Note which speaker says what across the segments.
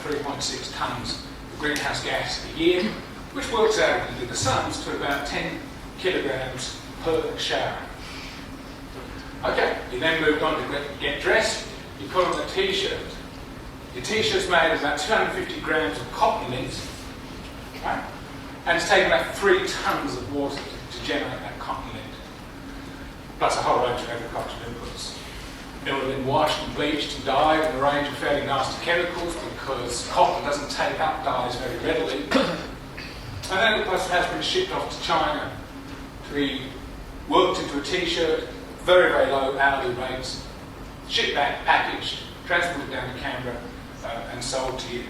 Speaker 1: 3.6 tonnes of greenhouse gas a year, which works out into the sums to about 10 kilograms per shower. Okay, you then moved on to get dressed. You put on a t-shirt. Your t-shirt's made of about 250 grams of cotton lint, right? And it's taken about 3 tonnes of water to generate that cotton lint, plus a whole range of agricultural inputs. It would have been washed and bleached and dyed in a range of fairly nasty chemicals because cotton doesn't take up dyes very readily. And then it has been shipped off to China to be worked into a t-shirt, very, very low hourly rates, shipped back, packaged, transported down to Canberra, and sold to you.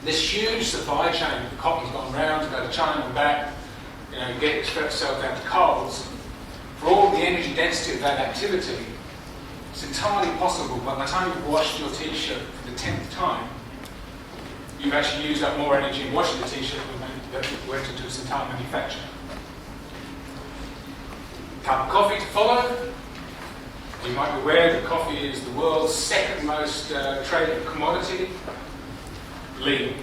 Speaker 1: This huge supply chain of cotton's gone round to go to China and back, get itself down to Coles. For all the energy density of that activity, it's entirely possible by the time you've washed your t-shirt for the 10th time, you've actually used up more energy in washing the t-shirt than went into its entire manufacture. Cup of coffee to follow. You might be aware that coffee is the world's second most traded commodity, legal.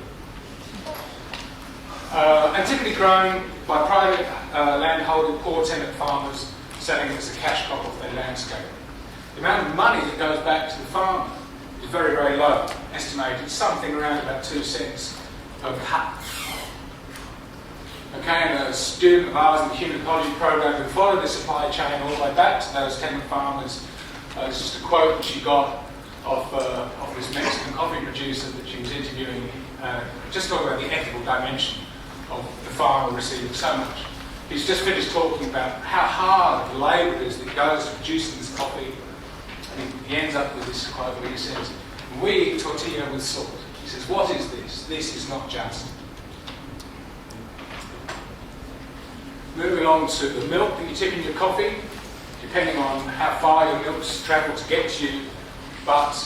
Speaker 1: And typically grown by private landholding, poor tenant farmers selling it as a cash crop of their landscape. The amount of money that goes back to the farmer is very, very low, estimated something around about 2 cents per cup. Okay, and a student of ours in the human ecology program who followed the supply chain all the way back to those tenant farmers, it's just a quote that she got of this Mexican coffee producer that she was interviewing, just talking about the ethical dimension of the farmer receiving so much. He's just finished talking about how hard the labour is that goes to producing this coffee. And he ends up with this quote where he says, "We eat tortilla with salt." He says, "What is this? This is not just." Moving on to the milk that you tip in your coffee, depending on how far your milk's travelled to get to you, but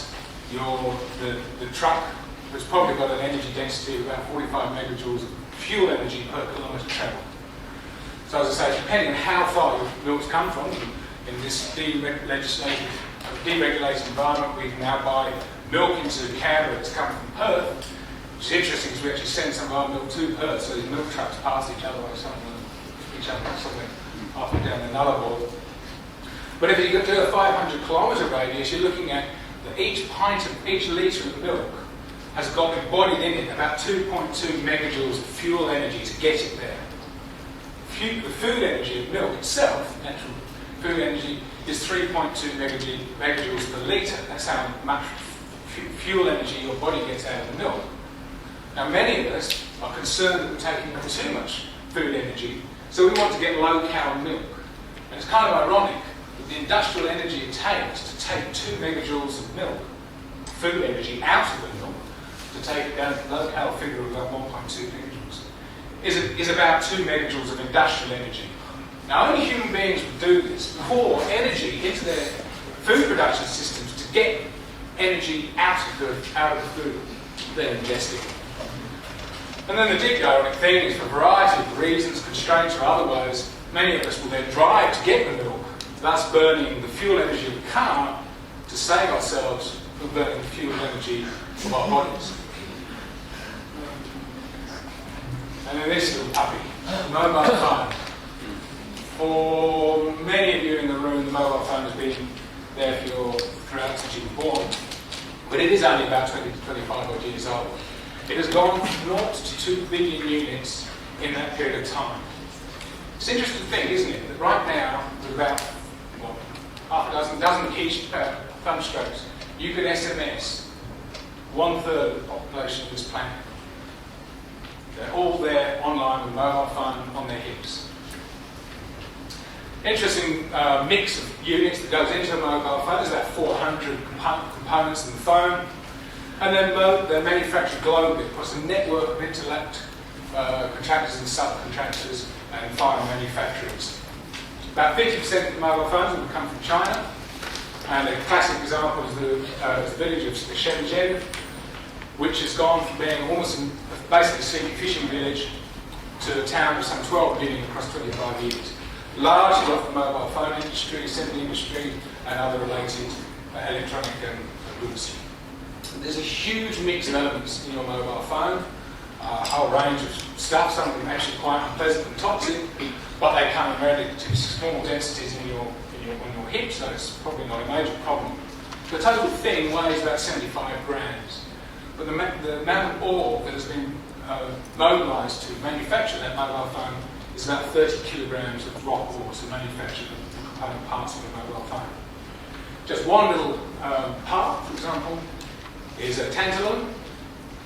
Speaker 1: the truck has probably got an energy density of about 45 megajoules of fuel energy per kilometre travelled. So as I say, depending on how far your milk's come from, in this deregulated environment, we can now buy milk into Canberra that's come from Perth, which is interesting because we actually send some of our milk to Perth, so these milk trucks pass each other somewhere up and down another ball. But if you do a 500 kilometre radius, you're looking at that each litre of milk has got embodied in it about 2.2 megajoules of fuel energy to get it there. The food energy of milk itself, natural food energy, is 3.2 megajoules per litre. That's how much fuel energy your body gets out of the milk. Now, many of us are concerned that we're taking too much food energy, so we want to get low-cal milk. And it's kind of ironic that the industrial energy it takes to take 2 megajoules of milk, food energy, out of the milk, to take it down to the low-cal figure of about 1.2 megajoules, is about 2 megajoules of industrial energy. Now, only human beings would do this, pour energy into their food production systems to get energy out of the food they're ingesting. And then the deeply ironic thing is, for a variety of reasons, constraints or otherwise, many of us will then drive to get the milk, thus burning the fuel energy of the car to save ourselves from burning the fuel energy of our bodies. And then this little puppy, mobile phone. For many of you in the room, the mobile phone has been there throughout since you were born, but it is only about 20 to 25 odd years old. It has gone from 0 to 2 billion units in that period of time. It's an interesting thing, isn't it, that right now, with about half a dozen key thumb strokes, you could SMS 1/3 of the population of this planet. They're all there online with a mobile phone on their hips. Interesting mix of units that goes into a mobile phone. There's about 400 components in the phone. And they're manufactured globally across a network of interlinked contractors and subcontractors and final manufacturers. About 50% of the mobile phones will come from China. And a classic example is the village of Shenzhen, which has gone from being almost basically a sleepy fishing village to a town of some 12 billion across 25 years. Largely off the mobile phone industry, assembly industry, and other related electronic goods. There's a huge mix of elements in your mobile phone, a whole range of stuff, some of them actually quite unpleasant and toxic, but they come in relatively small densities in your hip, so it's probably not a major problem. The total thing weighs about 75 grams, but the amount of ore that has been mobilised to manufacture that mobile phone is about 30 kilograms of rock ore to manufacture the component parts of a mobile phone. Just one little part, for example, is a tantalum.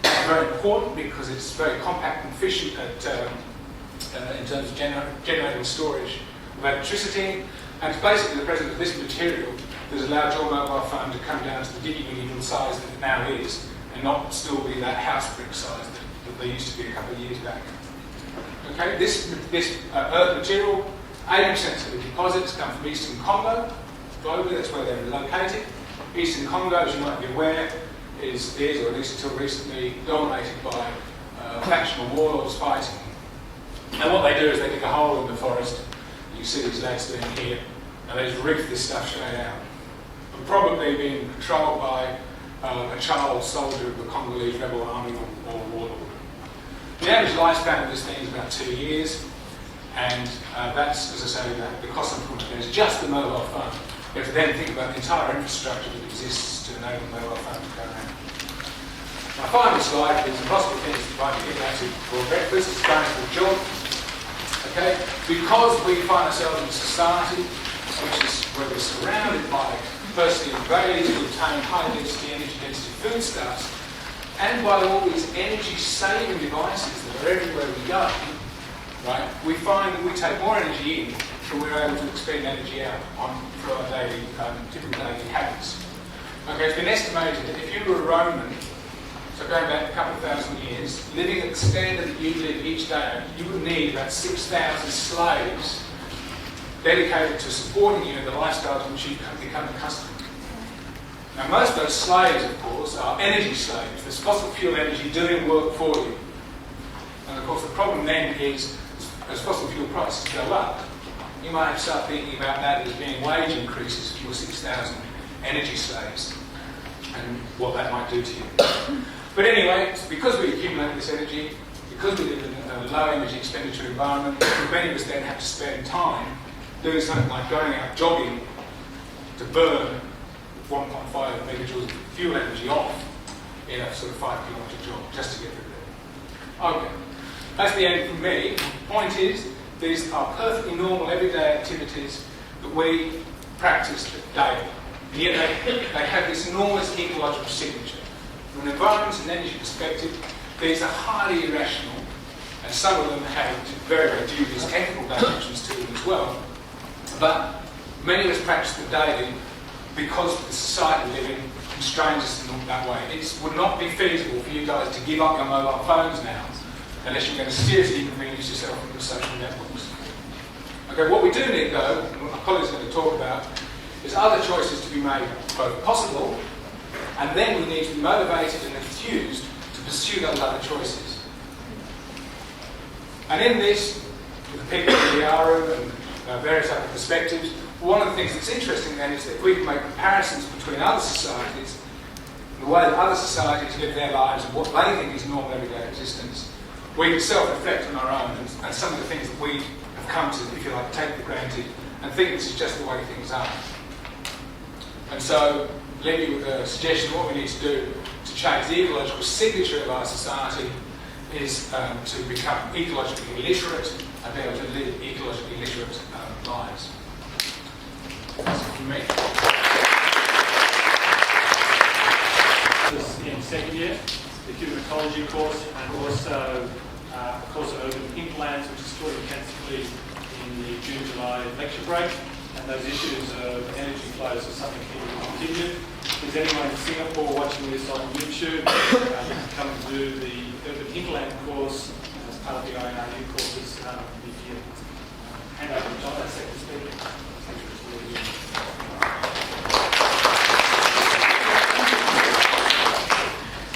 Speaker 1: Very important because it's very compact and efficient in terms of generating storage of electricity, and it's basically the presence of this material that has allowed your mobile phone to come down to the diggity little size that it now is, and not still be that house brick size that they used to be a couple of years back. Okay, this earth material, 80% of the deposits come from Eastern Congo. Globally, that's where they're located. Eastern Congo, as you might be aware, is, or at least until recently, dominated by factional warlords fighting. And what they do is they dig a hole in the forest. You can see these lads doing here, and they just reef this stuff straight out. But probably being controlled by a child soldier of the Congolese rebel army or warlord. The average lifespan of this thing is about 2 years, and that's, as I say, the cost of it is just the mobile phone. You have to then think about the entire infrastructure that exists to enable the mobile phone to go around. My final slide is impossible things to try to get out to for breakfast. It's going for a jog. Okay? Because we find ourselves in a society which is where we're surrounded by, firstly, very easy to obtain high density, energy density foodstuffs, and by all these energy saving devices that are everywhere we go, right? We find that we take more energy in than we're able to expend energy out for our daily, typical daily habits. Okay, it's been estimated that if you were a Roman, so going back a couple of thousand years, living at the standard that you live each day, you would need about 6,000 slaves dedicated to supporting you in the lifestyle to which you've become accustomed. Now, most of those slaves, of course, are energy slaves. There's fossil fuel energy doing work for you. And of course, the problem then is, as fossil fuel prices go up, you might have to start thinking about that as being wage increases for your 6,000 energy slaves and what that might do to you. But anyway, because we accumulate this energy, because we live in a low energy expenditure environment, many of us then have to spend time doing something like going out jogging to burn 1.5 megajoules of fuel energy off in a sort of 5-kilometre jog just to get through there. Okay, that's the end from me. The point is, these are perfectly normal everyday activities that we practice daily. And yet they have this enormous ecological signature. From an environment and energy perspective, these are highly irrational, and some of them have very, very dubious ethical dimensions to them as well. But many of us practice them daily because the society we live in constrains us in that way. It would not be feasible for you guys to give up your mobile phones now unless you're going to seriously inconvenience yourself with the social networks. Okay, what we do need though, and what my colleagues are going to talk about, is other choices to be made both possible, and then we need to be motivated and enthused to pursue those other choices. And in this, with the people in the room and various other perspectives, one of the things that's interesting then is that if we can make comparisons between other societies, the way that other societies live their lives and what they think is normal everyday existence, we can self-reflect on our own and some of the things that we have come to, if you like, take for granted and think this is just the way things are. And so, leave you with a suggestion of what we need to do to change the ecological signature of our society is to become ecologically literate and be able to live ecologically literate lives. That's it from me.
Speaker 2: In second year, the human ecology course, and also a course of urban hinterlands, which is taught intensively in the June-July lecture break. And those issues of energy flows are something that will continue. If there's anyone in Singapore watching this on YouTube, you can come and do the urban hinterland course as part of the INRU courses. If you hand over to John, that second speaker.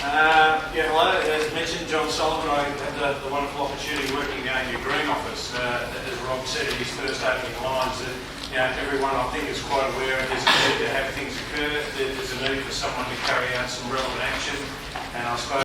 Speaker 3: Hello. As mentioned, John Sullivan. I had the wonderful opportunity working in the ANU Green Office. As Rob said in his first opening lines, that everyone I think is quite aware of there's a need to have things occur. There's a need for someone to carry out some relevant action, and I suppose